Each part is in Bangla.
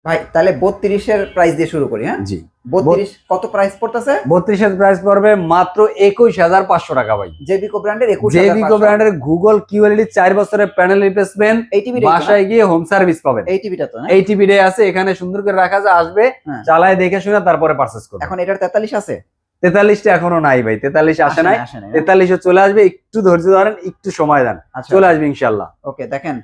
ভাই তাহলে 32 এর প্রাইস দিয়ে শুরু করি। হ্যাঁ জি, 32 কত প্রাইস পড়তেছে? 32 এর প্রাইস পড়বে মাত্র 21500 টাকা ভাই। জেবিকো ব্র্যান্ডের 21500। জেবিকো ব্র্যান্ডের গুগল কিউএলইডি 4 বছরের প্যানেল রিপ্লেসমেন্ট, এই টিভিটা বাসায় গিয়ে হোম সার্ভিস পাবেন। এই টিভিটা তো না? এই টিভিটাই আছে, এখানে সুন্দর করে রাখা আছে, আসবে চালায় দেখে শুনে তারপরে পারচেজ করবেন। এখন এটার 43 আছে? 43টা এখনো নাই ভাই, 43 আসে নাই। 43 চলে আসবে, একটু ধৈর্য ধরেন, একটু সময় দেন, চলে আসবে ইনশাআল্লাহ। ওকে, দেখেন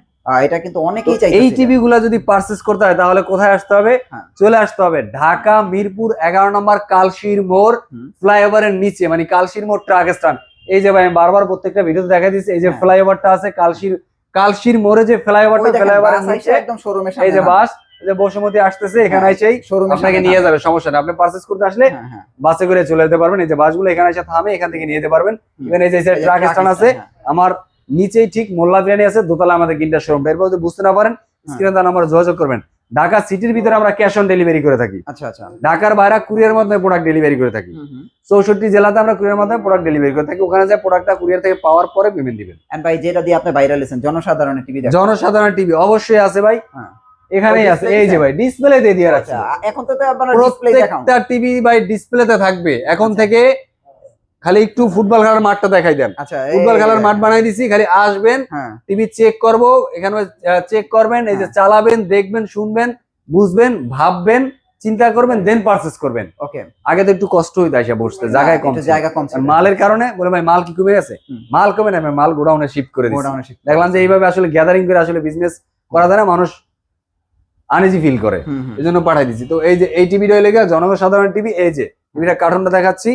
এটা কিন্তু অনেকেই চাইছে। এই টিভি গুলা যদি পারচেজ করতে হয় তাহলে কোথায় আসতে হবে? চলে আসতে হবে ঢাকা মিরপুর 11 নম্বর কালশির মোড় ফ্লাইওভারের নিচে, মানে কালশির মোড় ট্রাক স্ট্যান্ড। এই যে ভাই আমি বারবার প্রত্যেকটা ভিডিওতে দেখা দিচ্ছি, এই যে ফ্লাইওভারটা আছে কালশির মোড়ে, যে ফ্লাইওভারটা, ফ্লাইওভারের নিচে একদম শোরুমের সামনে। এই যে বাস, এই যে বসুমতী আসতেছে, এখানে এসেই আপনাকে নিয়ে যাবে, সমস্যা নেই। আপনি পারচেজ করতে আসলে বাসে করে চলে যেতে পারবেন। এই যে বাসগুলো এখানে এসে থামে, এখান থেকে নিয়ে যেতে পারবেন। ইভেন এই যে ট্রাক স্ট্যান্ড আছে আমার নিচেই, ঠিক মোল্লা বিরিয়ানি আছে দোতলা আমাদের গিন্ডার শোরুম। এরপর যদি বুঝতে না পারেন স্ক্রিনে তার নাম্বারে যোগাযোগ করবেন। ঢাকা সিটির ভিতরে আমরা ক্যাশ অন ডেলিভারি করে থাকি। আচ্ছা আচ্ছা। ঢাকার বাইরে কুরিয়ার মাধ্যমে প্রোডাক্ট ডেলিভারি করে থাকি। 64 জেলাতে আমরা কুরিয়ার মাধ্যমে প্রোডাক্ট ডেলিভারি করে থাকি। ওখানে যে প্রোডাক্টটা কুরিয়ার থেকে পাওয়ার পরে পেমেন্ট দিবেন। এন্ড ভাই যেটা দিয়ে আপনি ভাইরাল হয়েছেন, জনসাধারণের টিভি দেখেন। জনসাধারণ টিভি অবশ্যই আছে ভাই, এখানেই আছে। এই যে ভাই ডিসপ্লেতে দিয়ে রাখছি। এখন তো আপনারা ডিসপ্লে দেখাও, প্রত্যেকটা টিভি ভাই ডিসপ্লেতে থাকবে। এখন থেকে খালি একটু ফুটবল খেলার মাঠটা দেখাই দেন। আচ্ছা, ফুটবল খেলার মাঠ বানাই দিছি, খালি আসবেন, টিভি চেক করব, এখানে চেক করবেন, এই যে চালাবেন, দেখবেন, শুনবেন, বুঝবেন, ভাববেন, চিন্তা করবেন, দেন পারচেজ করবেন। ওকে, আগে তো একটু কষ্ট হইতো এসে বসতে, জায়গা কম, মালের কারণে বলে ভাই মাল কি কমে গেছে? মাল কমে না, মাল গোডাউনে শিফট করে দিচ্ছি। দেখলাম যে এইভাবে আসলে গ্যাদারিং করে আসলে বিজনেস করা যায় না, মানুষ আনইজি ফিল করে, এই জন্য পাঠাই দিচ্ছি। তো এই যে এই টিভিটা লেগে জনসাধারণ টিভি, এই যে টিভিটা কার্টুনটা দেখাচ্ছি,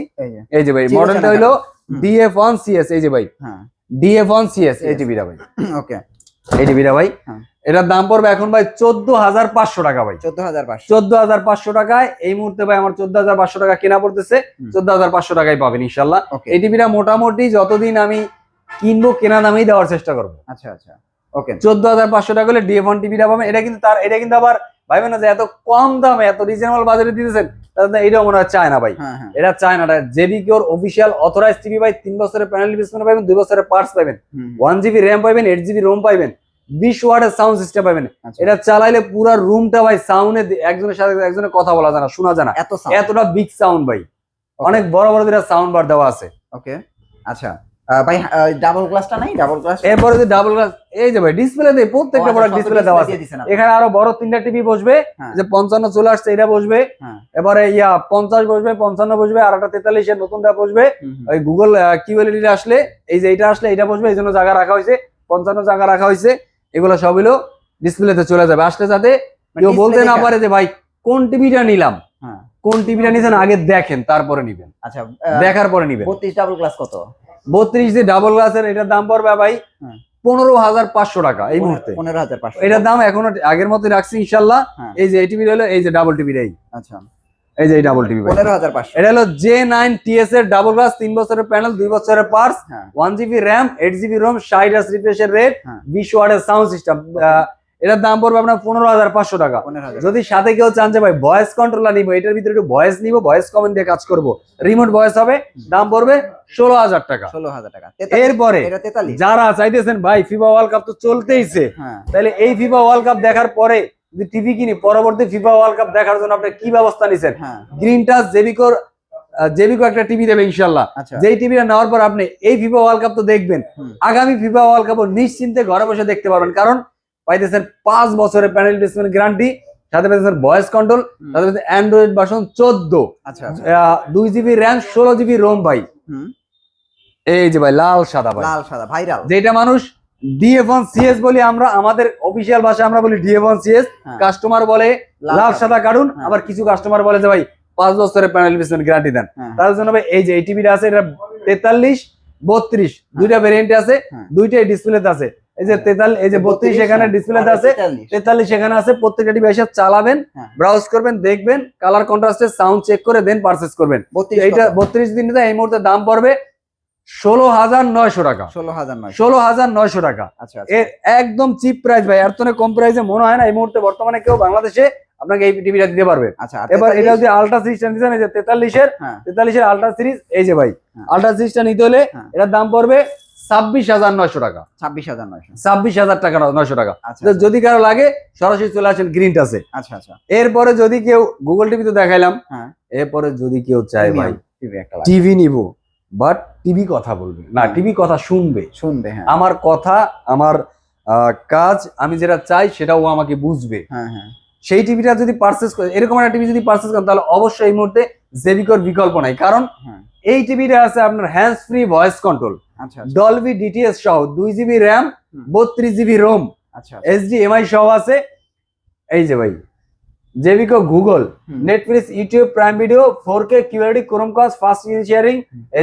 এই যে ভাই মডেলটা হলো DF1CS। এই যে ভাই DF1CS এই টিভিটা ভাই। ওকে, এই টিভিটা ভাই এটার দাম পড়বে এখন ভাই 14500 টাকা ভাই। 14500 টাকায় এই মুহূর্তে ভাই আমার 14500 টাকা কেনা পড়তেছে, 14500 টাকায় পাবেন ইনশাআল্লাহ। এই টিভিটা মোটামুটি যতদিন আমি কিনবো কেনা দামেই দেওয়ার চেষ্টা করবো। আচ্ছা আচ্ছা, ওকে। 14500 টাকা হলে DF1 টিভিটা পাবেন। এটা কিন্তু আবার ভাইবেন না যে এত কম দামে এত রিজনেবল বাজারে দিতেছেন, এটাও মনে হয় চায় না ভাই। এটা চায় না, জেবিকিওর অফিসিয়াল অথরাইজ টিভি ভাই। 3 বছরের প্যানেল রিপ্লেসমেন্ট পাবেন, 2 বছরের পার্টস পাবেন, 1GB র্যাম পাবেন, 8GB রোম পাবেন, 20 ওয়াটের সাউন্ড সিস্টেম পাবেন। এটা চালাইলে পুরো রুমটা ভাই সাউন্ডে একজনের সাথে একজনের কথা বলা যায় না, শোনা যায় না, এতটা বিগ সাউন্ড ভাই। অনেক বড় বড় দুটো সাউন্ড বার দেওয়া আছে। ওকে, আচ্ছা ভাই ডাবল গ্লাসটা নাই? ডাবল গ্লাস, এরপরে যে ডাবল গ্লাস, এই যে ভাই ডিসপ্লেতে প্রত্যেকটা প্রোডাক্ট ডিসপ্লে দেওয়া আছে। এখানে আরো বড় 3টা টিভি বসবে, যে 55 চলে আসছে এটা বসবে, এবারে 50 বসবে, 55 বসবে, আর একটা 43 এর নতুনটা বসবে। ওই গুগল কিউএলইডি আসলে, এই যে এটা আসলে এটা বসবে, এই জন্য জায়গা রাখা হয়েছে, 55 জায়গা রাখা হয়েছে। এগুলো সব হলো ডিসপ্লেতে চলে যাবে, আসলে যাতে কেউ বলতে না পারে যে ভাই কোন টিভিটা নিলাম, কোন টিভিটা নিছেন আগে দেখেন তারপরে নিবেন। আচ্ছা, দেখার পরে নিবেন। 32 ডাবল গ্লাস কত? 32 যে ডাবল গ্লাসের এটার দাম পড়বে ভাই 15500 টাকা এই মুহূর্তে। 15500 এটার দাম এখনো আগের মতই রাখছি ইনশাআল্লাহ। এই যে এই টিভি হলো, এই যে ডাবল টিভিটাই। আচ্ছা, এই যে এই ডাবল টিভি 15500। এটা হলো J9 TS এর ডাবল গ্লাস, 3 বছরের প্যানেল, 2 বছরের parts, 1GB RAM, 8GB ROM, 60Hz রিফ্রেশের রেট, 20 ওয়াটের সাউন্ড সিস্টেম। এটার দাম পড়বে আপনার 15500 টাকা। যদি সাথে কেউ চান যে ভাই ভয়েস কন্ট্রোলার নিবো, এটার ভিতরে একটু ভয়েস নিবো, ভয়েস কমেন্ট দিয়ে কাজ করবো, রিমোট ভয়েস হবে, দাম পড়বে 16000 টাকা। 16000 টাকা। এরপরে যারা চাইতেছেন ভাই ফিফা ওয়ার্ল্ড কাপ তো চলতেইছে, তাহলে এই ফিফা ওয়ার্ল্ড কাপ দেখার পরে যদি টিভি কিনি, পরবর্তী ফিফা ওয়ার্ল্ড কাপ দেখার জন্য আপনি কি ব্যবস্থা নিছেন? গ্রিন টাচ জেবিকো একটা টিভি দেবে ইনশাআল্লাহ। যেই টিভিটা নেওয়ার পর আপনি এই ফিফা ওয়ার্ল্ড কাপ তো দেখবেন, আগামী ফিফা ওয়ার্ল্ড কাপ নিশ্চিন্তে ঘরে বসে দেখতে পারবেন। কারণ পাইতেছেন 5 বছরের প্যানেল রিপ্লেসমেন্ট গ্যারান্টি, সাথে পাইতেছেন ভয়েস কন্ট্রোল, সাথে পাইতেছেন Android version 14, 2GB RAM, 16GB Rome ভাই। এই যে ভাই লাল সাদা ভাই, লাল সাদা ভাইরাল, যেটা মানুষ DF1CS বলি আমরা, আমাদের অফিসিয়াল ভাষায় আমরা বলি DF1CS। কাস্টমার বলে লাল সাদা কার্টুন, আবার কিছু কাস্টমার বলে যে ভাই 5 বছরের প্যানেল রিপ্লেসমেন্ট গ্যারান্টি দেন। তার জন্য ভাই এই যে এই টিভিটা আছে, এটা 43 32 দুইটা ভেরিয়েন্ট আছে, দুইটাই ডিসপ্লেতে আছে। এই যে 43, এই যে 32 এখানে ডিসপ্লেতে আছে, 43 এখানে আছে। প্রত্যেকটা টিভি এসে চালাবেন, ব্রাউজ করবেন, দেখবেন, কালার কন্ট্রাস্টে সাউন্ড চেক করে দেন পারচেজ করবেন। এইটা 32 দিনটা এই মুহূর্তে দাম পড়বে 16900 টাকা। 16900 টাকা। এর একদম চিপ প্রাইস ভাই, এর তো কম প্রাইসে মনে হয় না এই মুহূর্তে বর্তমানে কেউ বাংলাদেশে আপনাকে এই টিভিটা দিতে পারবে। এবার এটা যদি আলট্রা সিরিজটা নিতেন, এই যে 43 এর আলট্রা সিরিজ, এই যে ভাই আলট্রা সিরিজটা নিতে হলে এটার দাম পড়বে 26,900 টাকা, 26,900। 26,000 টাকা 900 টাকা। আচ্ছা তো যদি কারো লাগে সরাসরি চলে আসেন গ্রিন টাচে। আচ্ছা আচ্ছা। এরপরে যদি কেউ গুগল টিভি তো দেখাইলাম, হ্যাঁ, এরপরে যদি কেউ চায় ভাই টিভি একটা লাগে। টিভি নিব, বাট টিভি কথা বলবে না, টিভি কথা শুনবে, শুনবে, হ্যাঁ আমার কথা, আমার কাজ, আমি যেটা চাই সেটাও ও আমাকে বুঝবে, হ্যাঁ হ্যাঁ। সেই টিভিটা যদি পারচেজ করে, এরকম একটা টিভি যদি পারচেজ করেন, তাহলে অবশ্যই এই মুহূর্তে জেবিকোর বিকল্প নাই। কারণ হ্যাঁ। এই টিভিটা আছে আপনার হ্যান্ডস ফ্রি ভয়েস কন্ট্রোল, আচ্ছা ডলবি ডিটিএস সহ 2 জিবি র্যাম, 32 জিবি রোম, আচ্ছা। HDMI সহ আছে। এই যে ভাই জেবিকো Google, Netflix, YouTube, Prime Video, 4K QLED, Chromecast, fast sharing,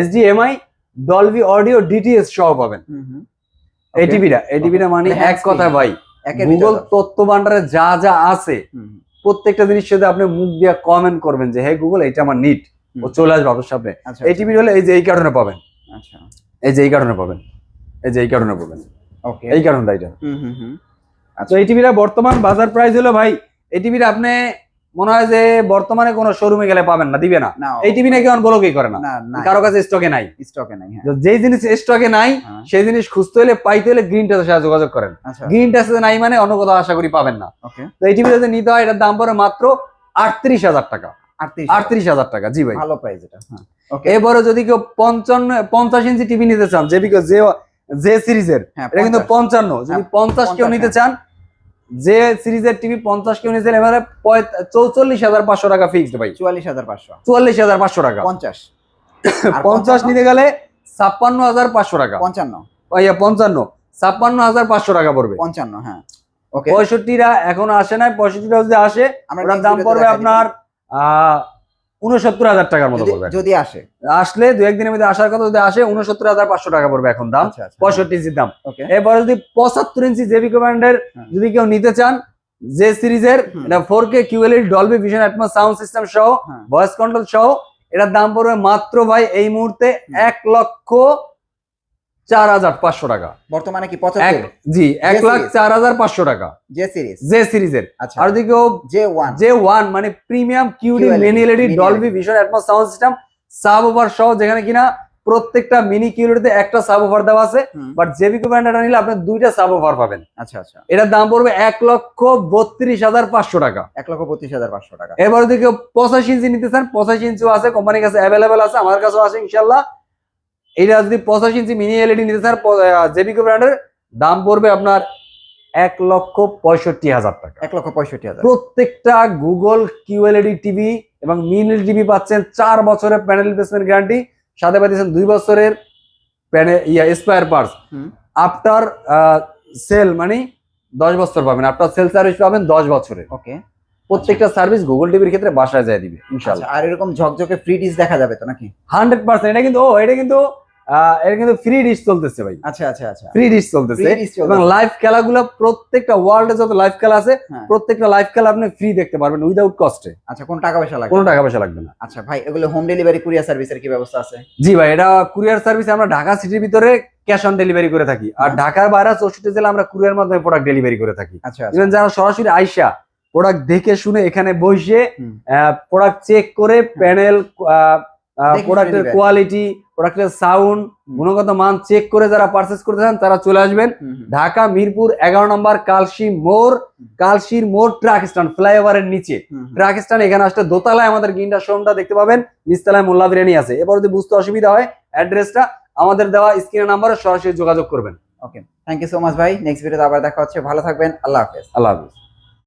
HDMI, Dolby audio, DTS সহ পাবেন এই টিভিটা মানে এক কথা ভাই গুগল তথ্য ভান্ডারে যা যা আছে প্রত্যেকটা জিনিস সাথে আপনি মুখ দিয়ে কমেন্ট করবেন যে হে গুগল এটা আমার নিট, ও চলে আসবে আপনার সামনে। এই টিভি হলে এই যে এই কারণে পাবেন, আচ্ছা এই যে এই কারণে পাবেন, এই যে এই কারণে পাবেন, ওকে, এই কারণটা এটা। আচ্ছা তো এই টিভিটা বর্তমান বাজার প্রাইস হলো ভাই, এই টিভিটা আপনি মনে হয় যে বর্তমানে কোনো শোরুমে গেলে পাবেন না, দিবে না। এই টিভি নাকি অন ব্লকই করে না, কারো কাছে স্টকে নাই, স্টকে নাই। হ্যাঁ, যেই জিনিস স্টকে নাই সেই জিনিস খুঁজতে হলে পাইতে হলে গ্রিন টাচের সাথে যোগাযোগ করেন। গ্রিন টাচে নাই মানে অন্য কোথাও আশা করি পাবেন না। ওকে, তো এই টিভিটা যদি নিতে হয় এটার দাম পড়ে মাত্র 38,000 টাকা। 38,000 টাকা, জি ভাই ভালো প্রাইস এটা। ওকে, এবারে যদি কেউ 50 ইঞ্চি টিভি নিতে চান, যে সিরিজের, এটা কিন্তু 55, যদি 50 কেউ নিতে চান, যে সিরিজের টিভি 50 কেউ নিতে চান, এবারে 44,500 টাকা ফিক্সড ভাই। 44,500 টাকা। 50 নিতে গেলে 56,500 টাকা। 55,500 টাকা পড়বে। 55, হ্যাঁ ওকে। 65টা এখনো আসে নাই, 65টা যদি আসে ওটার দাম পড়বে আপনার 69,000 টাকার মতো পড়বে যদি আসে। আসলে দু একদিনের মধ্যে আসার কথা, যদি আসে 69,500 টাকা পড়বে এখন দাম, 65 ইঞ্চির দাম। এরপরে যদি 75 ইঞ্চি জেবিকো ব্র্যান্ডের যদি কেউ নিতে চান, যে সিরিজের, এটা 4K QLED Dolby vision atoms sound system সহ, ভয়েস কন্ট্রোল সহ, এটার দাম পড়বে মাত্র ভাই এই মুহূর্তে 1,04,500 টাকা বর্তমানে। কি 75? জি, 1,04,500 টাকা যে সিরিজের। আর যদি কেউ J1 মানে premium QD mini LED Dolby vision atoms sound system sub over সহ, যেখানে কিনা প্রত্যেকটা মিনি কিউডিতে একটা সাব ওভার দেওয়া আছে, বাট জেবিকো ব্র্যান্ডটা নিলে আপনি দুইটা সাব ওভার পাবেন। আচ্ছা আচ্ছা। এটার দাম পড়বে 1,32,500 টাকা। 1,32,500 টাকা। এবার যদি কেউ 85 ইঞ্চি নিতে চান, 85 ইঞ্চিও আছে, কোম্পানির কাছে অ্যাভেলেবেল আছে, আমার কাছেও আছে ইনশাল্লাহ। এটা যদি 85 ইঞ্চি মিনি এলইডি নিতে চান, জেবিকো ব্র্যান্ডের দাম পড়বে আপনার 1,65,000 টাকা। 1,65,000। প্রত্যেকটা গুগল কিউএলইডি টিভি এবং মিনি টিভি পাচ্ছেন 4 বছরের প্যানেল রিপ্লেসমেন্ট গ্যারান্টি, সাথে পাচ্ছেন 2 বছরের স্পেয়ার পার্টস। আফটার সেল মানে 10 বছর পাবেন, আফটার সেল সার্ভিস পাবেন 10 বছরের। ওকে, প্রত্যেকটা সার্ভিস গুগল টিভির ক্ষেত্রে বাসায় যায় দিবে ইনশাআল্লাহ। আর এরকম ঝকঝকে ফ্রি ডিশ দেখা যাবে তো নাকি? 100%। এটা কিন্তু ফ্রি ডিশ চলতেছে ভাই। আচ্ছা আচ্ছা আচ্ছা, ফ্রি ডিশ চলতেছে এবং লাইভ খেলাগুলো প্রত্যেকটা ওয়ার্ল্ডে যত লাইভ খেলা আছে প্রত্যেকটা লাইভ খেলা আপনি ফ্রি দেখতে পারবেন উইদাউট কস্টে। আচ্ছা, কোনো টাকা পয়সা লাগবে? কোনো টাকা পয়সা লাগবে না। আচ্ছা ভাই, এগুলো হোম ডেলিভারি কুরিয়ার সার্ভিসের কি ব্যবস্থা আছে? জি ভাই, এটা কুরিয়ার সার্ভিস আমরা ঢাকা সিটির ভিতরে ক্যাশ অন ডেলিভারি করে থাকি, আর ঢাকার বাইরে 64 জেলা আমরা কুরিয়ার মাধ্যমে প্রোডাক্ট ডেলিভারি করে থাকি। আচ্ছা, ইভেন যারা সরাসরি আইসা প্রোডাক্ট দেখে শুনে এখানে বসে প্রোডাক্ট চেক করে প্যানেল, প্রোডাক্টের কোয়ালিটি, প্রোডাক্টের সাউন্ড, গুণগত মান চেক করে যারা পারচেজ করতে চান তারা চলে আসবেন ঢাকা মিরপুর 11 নম্বর কালশির মোড় ট্রাক স্ট্যান্ড, ফ্লাইওভারের নিচে ট্রাক স্ট্যান্ড। এখানে আসলে দোতলায় আমাদের গ্রিনটা শোরুমটা দেখতে পাবেন, নিচতলায় মোল্লা বিরিয়ানি আছে। এবার যদি বুঝতে অসুবিধা হয় অ্যাড্রেসটা আমাদের দেওয়া স্ক্রিনের নাম্বারে সরাসরি যোগাযোগ করবেন। ওকে, থ্যাংক ইউ সো মাচ ভাই। নেক্সট ভিডিওতে আবার দেখা হচ্ছে, ভালো থাকবেন, আল্লাহ হাফেজ। আল্লাহ হাফেজ।